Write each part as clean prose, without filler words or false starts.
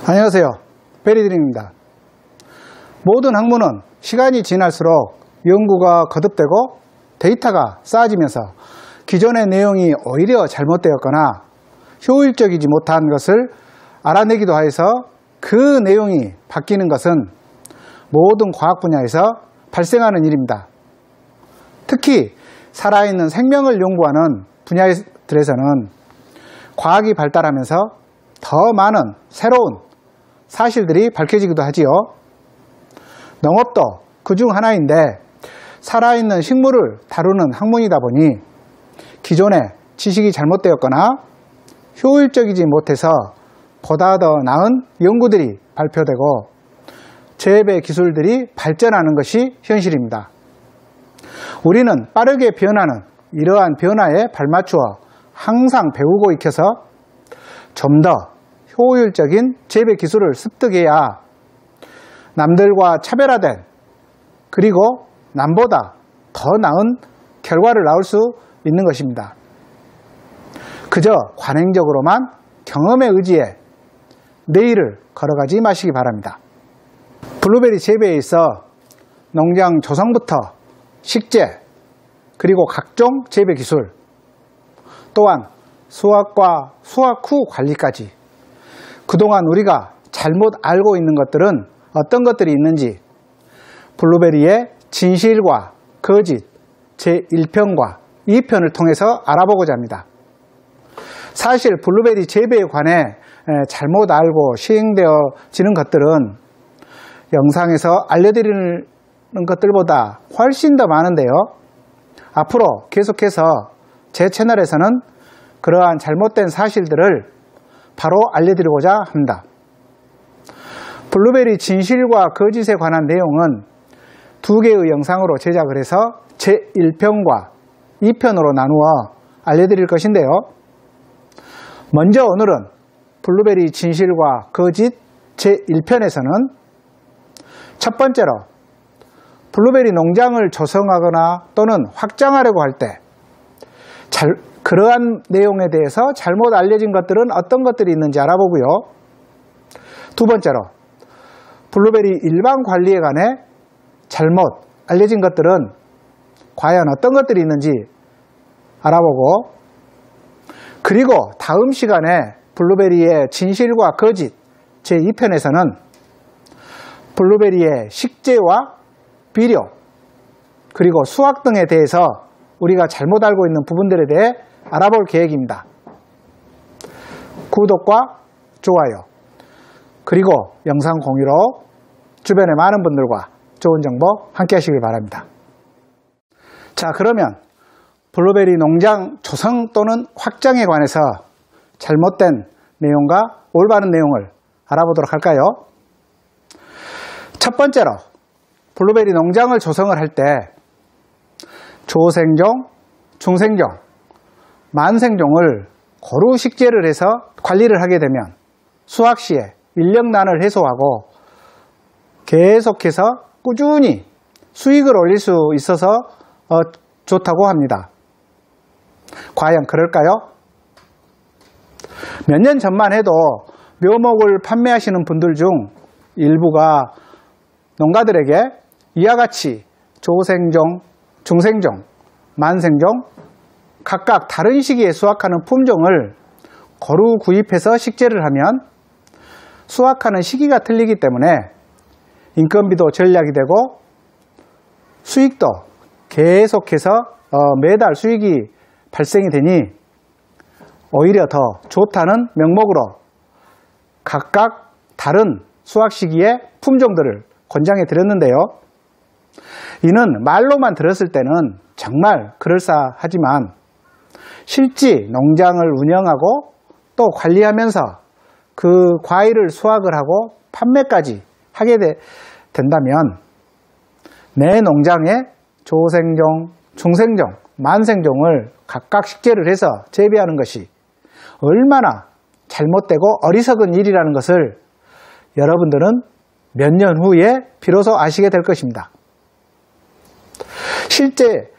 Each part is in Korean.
안녕하세요, 베리드림입니다. 모든 학문은 시간이 지날수록 연구가 거듭되고 데이터가 쌓아지면서 기존의 내용이 오히려 잘못되었거나 효율적이지 못한 것을 알아내기도 하여서 그 내용이 바뀌는 것은 모든 과학 분야에서 발생하는 일입니다. 특히 살아있는 생명을 연구하는 분야들에서는 과학이 발달하면서 더 많은 새로운 사실들이 밝혀지기도 하지요. 농업도 그중 하나인데 살아있는 식물을 다루는 학문이다 보니 기존의 지식이 잘못되었거나 효율적이지 못해서 보다 더 나은 연구들이 발표되고 재배 기술들이 발전하는 것이 현실입니다. 우리는 빠르게 변하는 이러한 변화에 발맞추어 항상 배우고 익혀서 좀 더 효율적인 재배 기술을 습득해야 남들과 차별화된 그리고 남보다 더 나은 결과를 낳을 수 있는 것입니다. 그저 관행적으로만 경험에 의지해 내일을 걸어가지 마시기 바랍니다. 블루베리 재배에 있어 농장 조성부터 식재 그리고 각종 재배 기술 또한 수확과 수확 후 관리까지 그동안 우리가 잘못 알고 있는 것들은 어떤 것들이 있는지 블루베리의 진실과 거짓 제1편과 2편을 통해서 알아보고자 합니다. 사실 블루베리 재배에 관해 잘못 알고 시행되어지는 것들은 영상에서 알려드리는 것들보다 훨씬 더 많은데요. 앞으로 계속해서 제 채널에서는 그러한 잘못된 사실들을 바로 알려드리고자 합니다. 블루베리 진실과 거짓에 관한 내용은 두 개의 영상으로 제작을 해서 제1편과 2편으로 나누어 알려드릴 것인데요. 먼저 오늘은 블루베리 진실과 거짓 제1편에서는 첫 번째로 블루베리 농장을 조성하거나 또는 확장하려고 할 때 그러한 내용에 대해서 잘못 알려진 것들은 어떤 것들이 있는지 알아보고요. 두 번째로 블루베리 일반 관리에 관해 잘못 알려진 것들은 과연 어떤 것들이 있는지 알아보고 그리고 다음 시간에 블루베리의 진실과 거짓 제2편에서는 블루베리의 식재와 비료 그리고 수확 등에 대해서 우리가 잘못 알고 있는 부분들에 대해 알아볼 계획입니다. 구독과 좋아요 그리고 영상 공유로 주변의 많은 분들과 좋은 정보 함께 하시길 바랍니다. 자, 그러면 블루베리 농장 조성 또는 확장에 관해서 잘못된 내용과 올바른 내용을 알아보도록 할까요? 첫 번째로 블루베리 농장을 조성을 할 때 조생종, 중생종, 만생종을 고루 식재를 해서 관리를 하게 되면 수확 시에 인력난을 해소하고 계속해서 꾸준히 수익을 올릴 수 있어서 좋다고 합니다. 과연 그럴까요? 몇 년 전만 해도 묘목을 판매하시는 분들 중 일부가 농가들에게 이와 같이 조생종, 중생종, 만생종 각각 다른 시기에 수확하는 품종을 고루 구입해서 식재를 하면 수확하는 시기가 틀리기 때문에 인건비도 절약이 되고 수익도 계속해서 매달 수익이 발생이 되니 오히려 더 좋다는 명목으로 각각 다른 수확 시기의 품종들을 권장해 드렸는데요. 이는 말로만 들었을 때는 정말 그럴싸하지만 실제 농장을 운영하고 또 관리하면서 그 과일을 수확을 하고 판매까지 하게 된다면 내 농장에 조생종, 중생종, 만생종을 각각 식재를 해서 재배하는 것이 얼마나 잘못되고 어리석은 일이라는 것을 여러분들은 몇 년 후에 비로소 아시게 될 것입니다. 실제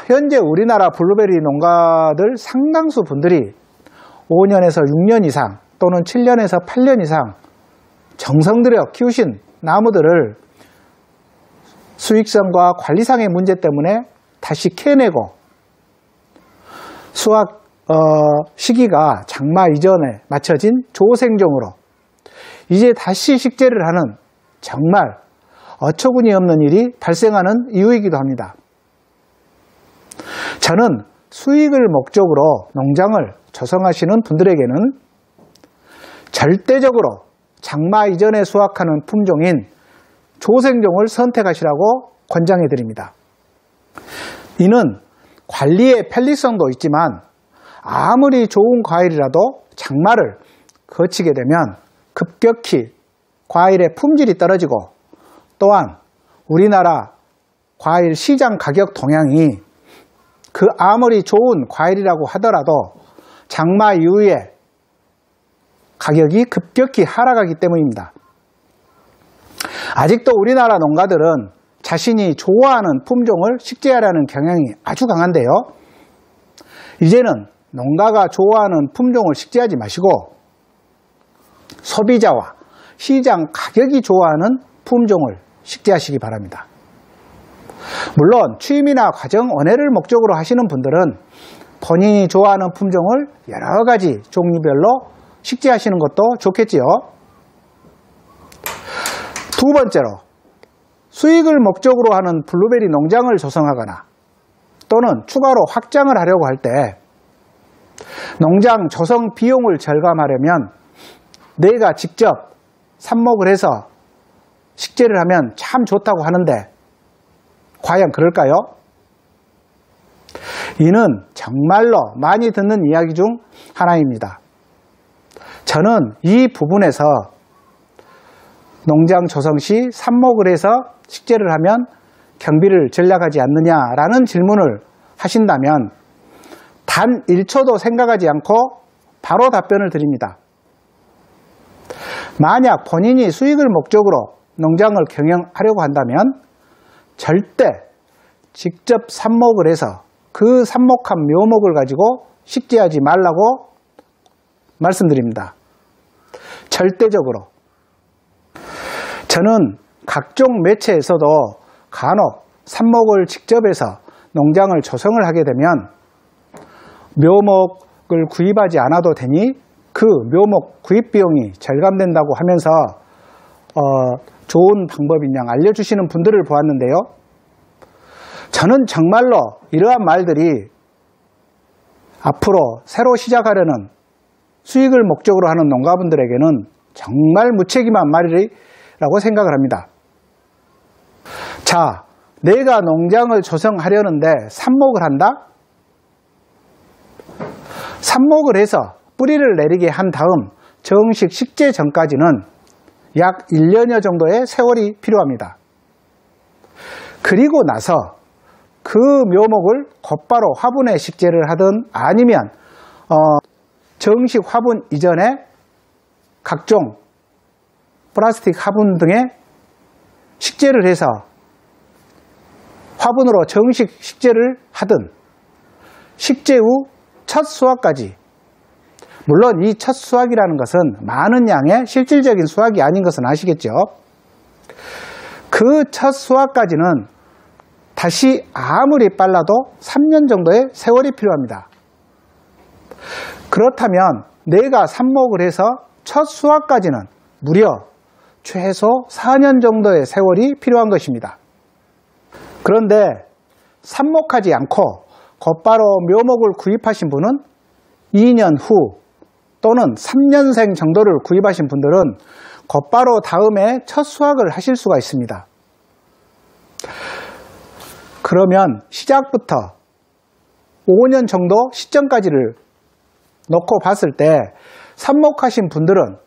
현재 우리나라 블루베리 농가들 상당수 분들이 5년에서 6년 이상 또는 7년에서 8년 이상 정성 들여 키우신 나무들을 수익성과 관리상의 문제 때문에 다시 캐내고 수확 시기가 장마 이전에 맞춰진 조생종으로 이제 다시 식재를 하는 정말 어처구니 없는 일이 발생하는 이유이기도 합니다. 저는 수익을 목적으로 농장을 조성하시는 분들에게는 절대적으로 장마 이전에 수확하는 품종인 조생종을 선택하시라고 권장해 드립니다. 이는 관리의 편리성도 있지만 아무리 좋은 과일이라도 장마를 거치게 되면 급격히 과일의 품질이 떨어지고 또한 우리나라 과일 시장 가격 동향이 그 아무리 좋은 과일이라고 하더라도 장마 이후에 가격이 급격히 하락하기 때문입니다. 아직도 우리나라 농가들은 자신이 좋아하는 품종을 식재하려는 경향이 아주 강한데요. 이제는 농가가 좋아하는 품종을 식재하지 마시고 소비자와 시장 가격이 좋아하는 품종을 식재하시기 바랍니다. 물론 취미나 과정 원해를 목적으로 하시는 분들은 본인이 좋아하는 품종을 여러 가지 종류별로 식재하시는 것도 좋겠지요. 두 번째로, 수익을 목적으로 하는 블루베리 농장을 조성하거나 또는 추가로 확장을 하려고 할 때 농장 조성 비용을 절감하려면 내가 직접 삽목을 해서 식재를 하면 참 좋다고 하는데 과연 그럴까요? 이는 정말로 많이 듣는 이야기 중 하나입니다. 저는 이 부분에서 농장 조성 시 삽목을 해서 식재를 하면 경비를 절약하지 않느냐라는 질문을 하신다면 단 1초도 생각하지 않고 바로 답변을 드립니다. 만약 본인이 수익을 목적으로 농장을 경영하려고 한다면 절대 직접 삽목을 해서 그 삽목한 묘목을 가지고 식재하지 말라고 말씀드립니다. 절대적으로. 저는 각종 매체에서도 간혹 삽목을 직접 해서 농장을 조성을 하게 되면 묘목을 구입하지 않아도 되니 그 묘목 구입 비용이 절감된다고 하면서 좋은 방법인 양 알려주시는 분들을 보았는데요. 저는 정말로 이러한 말들이 앞으로 새로 시작하려는 수익을 목적으로 하는 농가분들에게는 정말 무책임한 말이라고 생각을 합니다. 자, 내가 농장을 조성하려는데 삽목을 한다? 삽목을 해서 뿌리를 내리게 한 다음 정식 식재 전까지는 약 1년여 정도의 세월이 필요합니다. 그리고 나서 그 묘목을 곧바로 화분에 식재를 하든 아니면 정식 화분 이전에 각종 플라스틱 화분 등에 식재를 해서 화분으로 정식 식재를 하든 식재 후 첫 수확까지, 물론 이 첫 수확이라는 것은 많은 양의 실질적인 수확이 아닌 것은 아시겠죠? 그 첫 수확까지는 다시 아무리 빨라도 3년 정도의 세월이 필요합니다. 그렇다면 내가 삽목을 해서 첫 수확까지는 무려 최소 4년 정도의 세월이 필요한 것입니다. 그런데 삽목하지 않고 곧바로 묘목을 구입하신 분은 2년 후 또는 3년생 정도를 구입하신 분들은 곧바로 다음에 첫 수확을 하실 수가 있습니다. 그러면 시작부터 5년 정도 시점까지를 놓고 봤을 때 삽목하신 분들은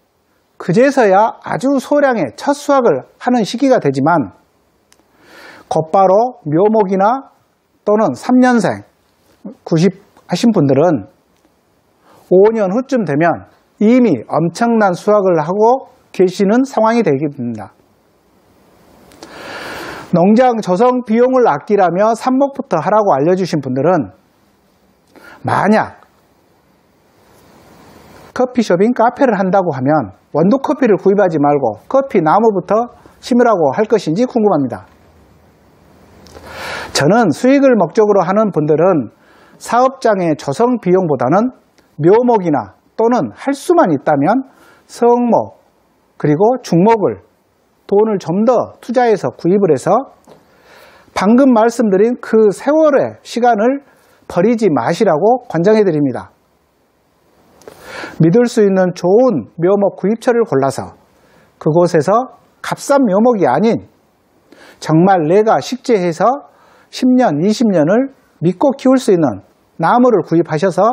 그제서야 아주 소량의 첫 수확을 하는 시기가 되지만 곧바로 묘목이나 또는 3년생 구입하신 분들은 5년 후쯤 되면 이미 엄청난 수확을 하고 계시는 상황이 되겠습니다. 농장 조성 비용을 아끼라며 삽목부터 하라고 알려주신 분들은 만약 커피숍인 카페를 한다고 하면 원두커피를 구입하지 말고 커피 나무부터 심으라고 할 것인지 궁금합니다. 저는 수익을 목적으로 하는 분들은 사업장의 조성 비용보다는 묘목이나 또는 할 수만 있다면 성목 그리고 중목을 돈을 좀 더 투자해서 구입을 해서 방금 말씀드린 그 세월의 시간을 버리지 마시라고 권장해 드립니다. 믿을 수 있는 좋은 묘목 구입처를 골라서 그곳에서 값싼 묘목이 아닌 정말 내가 식재해서 10년, 20년을 믿고 키울 수 있는 나무를 구입하셔서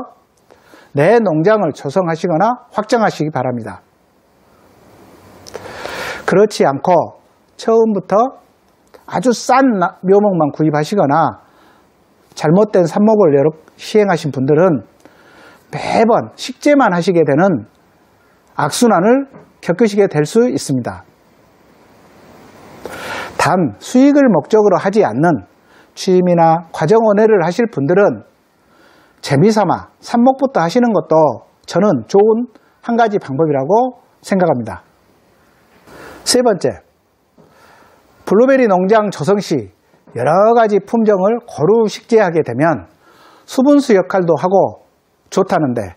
내 농장을 조성하시거나 확장하시기 바랍니다. 그렇지 않고 처음부터 아주 싼 묘목만 구입하시거나 잘못된 삽목을 시행하신 분들은 매번 식재만 하시게 되는 악순환을 겪으시게 될 수 있습니다. 단 수익을 목적으로 하지 않는 취미나 과정원회를 하실 분들은 재미삼아 삽목부터 하시는 것도 저는 좋은 한 가지 방법이라고 생각합니다. 세 번째, 블루베리 농장 조성 시 여러 가지 품종을 고루 식재하게 되면 수분수 역할도 하고 좋다는데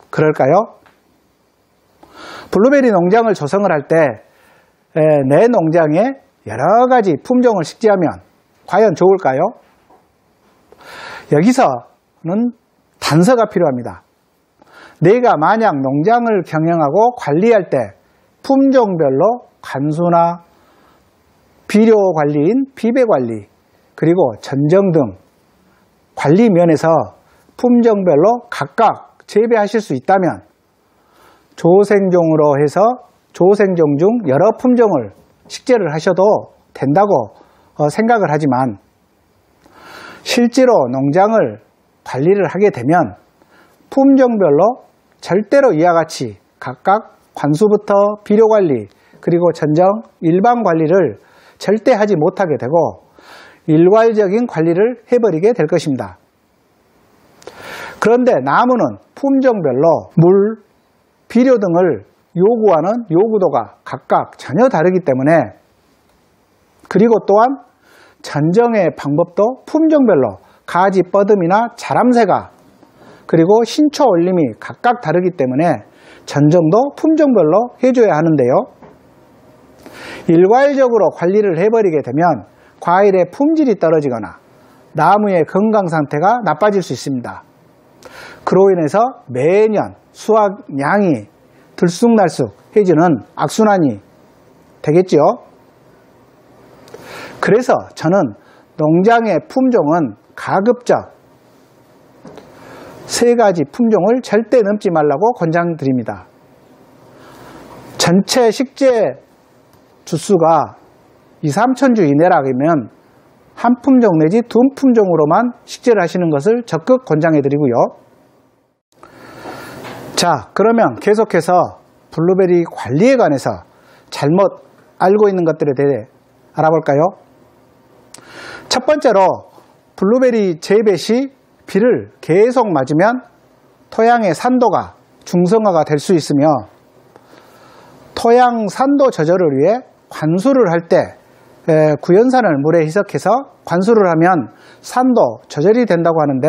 그럴까요? 블루베리 농장을 조성을 할 때 내 농장에 여러 가지 품종을 식재하면 과연 좋을까요? 여기서는 단서가 필요합니다. 내가 만약 농장을 경영하고 관리할 때 품종별로 관수나 비료 관리인 비배 관리 그리고 전정 등 관리 면에서 품종별로 각각 재배하실 수 있다면 조생종으로 해서 조생종 중 여러 품종을 식재를 하셔도 된다고 생각을 하지만 실제로 농장을 관리를 하게 되면 품종별로 절대로 이와 같이 각각 관수부터 비료 관리 그리고 전정 일반 관리를 절대 하지 못하게 되고 일괄적인 관리를 해버리게 될 것입니다. 그런데 나무는 품종별로 물, 비료 등을 요구하는 요구도가 각각 전혀 다르기 때문에 그리고 또한 전정의 방법도 품종별로 가지 뻗음이나 자람새가 그리고 신초 올림이 각각 다르기 때문에 전정도 품종별로 해줘야 하는데요. 일괄적으로 관리를 해버리게 되면 과일의 품질이 떨어지거나 나무의 건강 상태가 나빠질 수 있습니다. 그로 인해서 매년 수확량이 들쑥날쑥해지는 악순환이 되겠죠. 그래서 저는 농장의 품종은 가급적 3가지 품종을 절대 넘지 말라고 권장드립니다. 전체 식재 주수가 2-3천주 이내라면 한 품종 내지 2품종으로만 식재를 하시는 것을 적극 권장해드리고요. 자, 그러면 계속해서 블루베리 관리에 관해서 잘못 알고 있는 것들에 대해 알아볼까요? 첫 번째로 블루베리 재배 시 비를 계속 맞으면 토양의 산도가 중성화가 될 수 있으며 토양 산도 조절을 위해 관수를 할 때 구연산을 물에 희석해서 관수를 하면 산도 조절이 된다고 하는데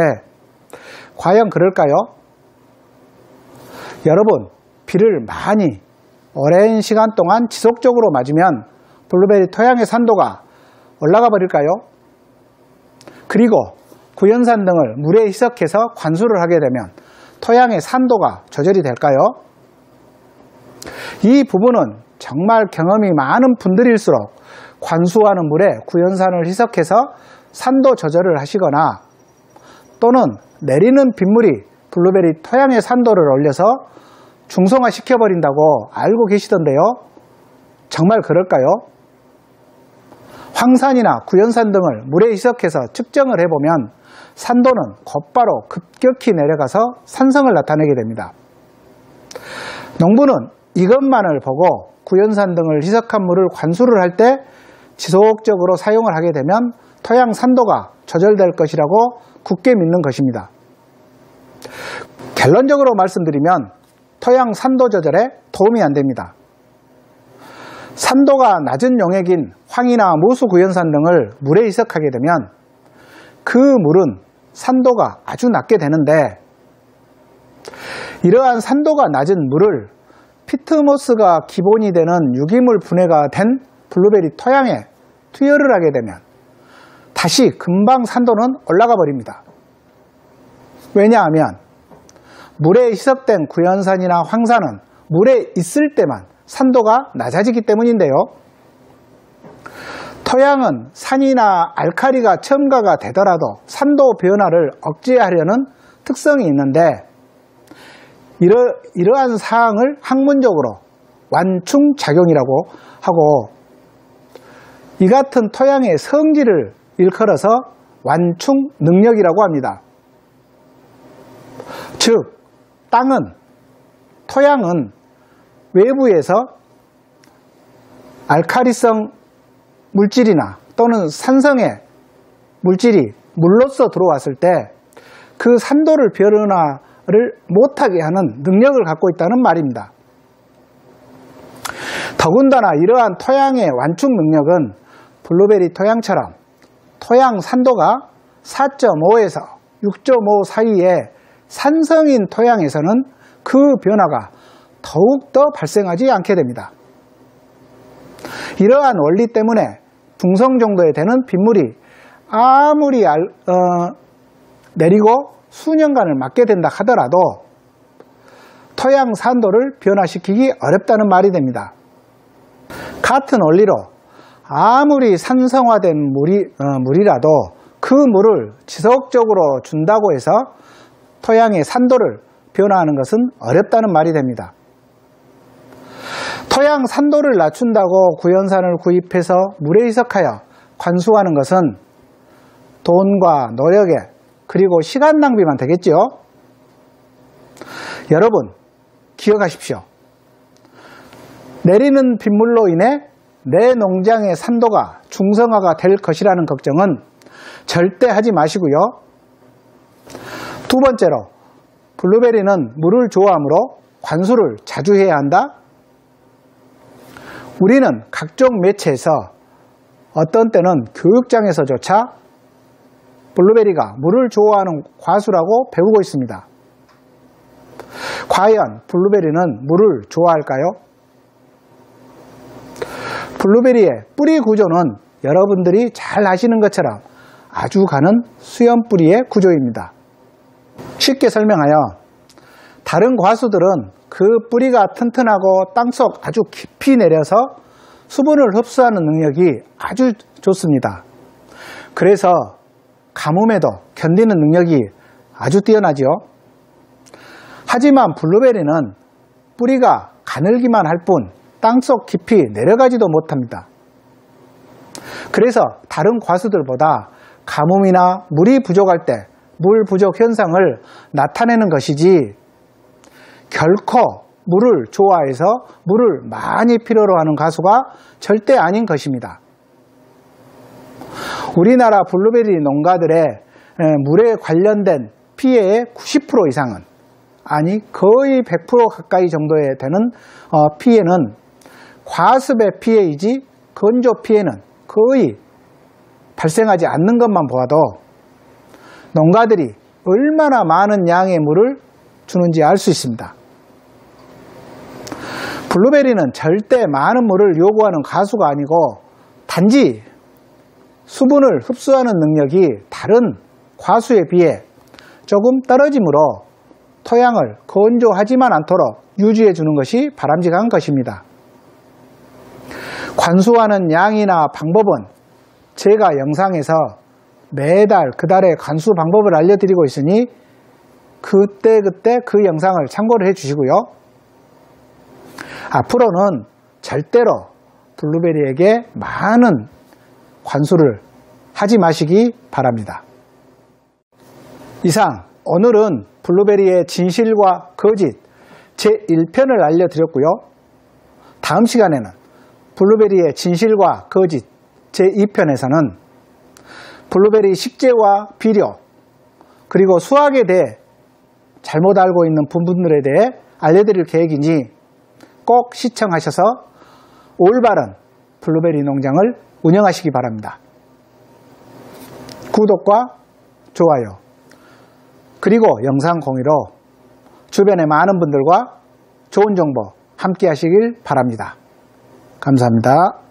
과연 그럴까요? 여러분, 비를 많이 오랜 시간 동안 지속적으로 맞으면 블루베리 토양의 산도가 올라가 버릴까요? 그리고 구연산 등을 물에 희석해서 관수를 하게 되면 토양의 산도가 조절이 될까요? 이 부분은 정말 경험이 많은 분들일수록 관수하는 물에 구연산을 희석해서 산도 조절을 하시거나 또는 내리는 빗물이 블루베리 토양의 산도를 올려서 중성화 시켜버린다고 알고 계시던데요. 정말 그럴까요? 황산이나 구연산 등을 물에 희석해서 측정을 해보면 산도는 곧바로 급격히 내려가서 산성을 나타내게 됩니다. 농부는 이것만을 보고 구연산 등을 희석한 물을 관수를 할 때 지속적으로 사용을 하게 되면 토양 산도가 조절될 것이라고 굳게 믿는 것입니다. 결론적으로 말씀드리면 토양 산도 조절에 도움이 안 됩니다. 산도가 낮은 용액인 황이나 모수 구연산 등을 물에 희석하게 되면 그 물은 산도가 아주 낮게 되는데, 이러한 산도가 낮은 물을 피트모스가 기본이 되는 유기물 분해가 된 블루베리 토양에 투여를 하게 되면 다시 금방 산도는 올라가 버립니다. 왜냐하면 물에 희석된 구연산이나 황산은 물에 있을 때만 산도가 낮아지기 때문인데요. 토양은 산이나 알칼리가 첨가가 되더라도 산도 변화를 억제하려는 특성이 있는데, 이러한 사항을 학문적으로 완충작용이라고 하고, 이 같은 토양의 성질을 일컬어서 완충능력이라고 합니다. 즉, 토양은 외부에서 알칼리성 물질이나 또는 산성의 물질이 물로서 들어왔을 때 그 산도를 변화를 못하게 하는 능력을 갖고 있다는 말입니다. 더군다나 이러한 토양의 완충 능력은 블루베리 토양처럼 토양 산도가 4.5에서 6.5 사이의 산성인 토양에서는 그 변화가 더욱더 발생하지 않게 됩니다. 이러한 원리 때문에 중성 정도에 되는 빗물이 아무리 내리고 수년간을 맞게 된다 하더라도 토양 산도를 변화시키기 어렵다는 말이 됩니다. 같은 원리로 아무리 산성화된 물이라도 그 물을 지속적으로 준다고 해서 토양의 산도를 변화하는 것은 어렵다는 말이 됩니다. 토양 산도를 낮춘다고 구연산을 구입해서 물에 희석하여 관수하는 것은 돈과 노력에 그리고 시간 낭비만 되겠죠. 여러분 기억하십시오. 내리는 빗물로 인해 내 농장의 산도가 중성화가 될 것이라는 걱정은 절대 하지 마시고요. 두 번째로, 블루베리는 물을 좋아하므로 관수를 자주 해야 한다. 우리는 각종 매체에서 어떤 때는 교육장에서조차 블루베리가 물을 좋아하는 과수라고 배우고 있습니다. 과연 블루베리는 물을 좋아할까요? 블루베리의 뿌리 구조는 여러분들이 잘 아시는 것처럼 아주 가는 수염 뿌리의 구조입니다. 쉽게 설명하여 다른 과수들은 그 뿌리가 튼튼하고 땅속 아주 깊이 내려서 수분을 흡수하는 능력이 아주 좋습니다. 그래서 가뭄에도 견디는 능력이 아주 뛰어나지요. 하지만 블루베리는 뿌리가 가늘기만 할 뿐 땅속 깊이 내려가지도 못합니다. 그래서 다른 과수들보다 가뭄이나 물이 부족할 때 물 부족 현상을 나타내는 것이지 결코 물을 좋아해서 물을 많이 필요로 하는 과수가 절대 아닌 것입니다. 우리나라 블루베리 농가들의 물에 관련된 피해의 90% 이상은, 아니 거의 100% 가까이 정도에 되는 피해는 과습의 피해이지 건조 피해는 거의 발생하지 않는 것만 보아도 농가들이 얼마나 많은 양의 물을 주는지 알 수 있습니다. 블루베리는 절대 많은 물을 요구하는 과수가 아니고 단지 수분을 흡수하는 능력이 다른 과수에 비해 조금 떨어지므로 토양을 건조하지만 않도록 유지해 주는 것이 바람직한 것입니다. 관수하는 양이나 방법은 제가 영상에서 매달 그 달의 관수 방법을 알려드리고 있으니 그때그때 그 영상을 참고를 해 주시고요. 앞으로는 절대로 블루베리에게 많은 관수를 하지 마시기 바랍니다. 이상 오늘은 블루베리의 진실과 거짓 제1편을 알려드렸고요. 다음 시간에는 블루베리의 진실과 거짓 제2편에서는 블루베리 식재와 비료 그리고 수확에 대해 잘못 알고 있는 부분들에 대해 알려드릴 계획이니 꼭 시청하셔서 올바른 블루베리 농장을 운영하시기 바랍니다. 구독과 좋아요 그리고 영상 공유로 주변의 많은 분들과 좋은 정보 함께 하시길 바랍니다. 감사합니다.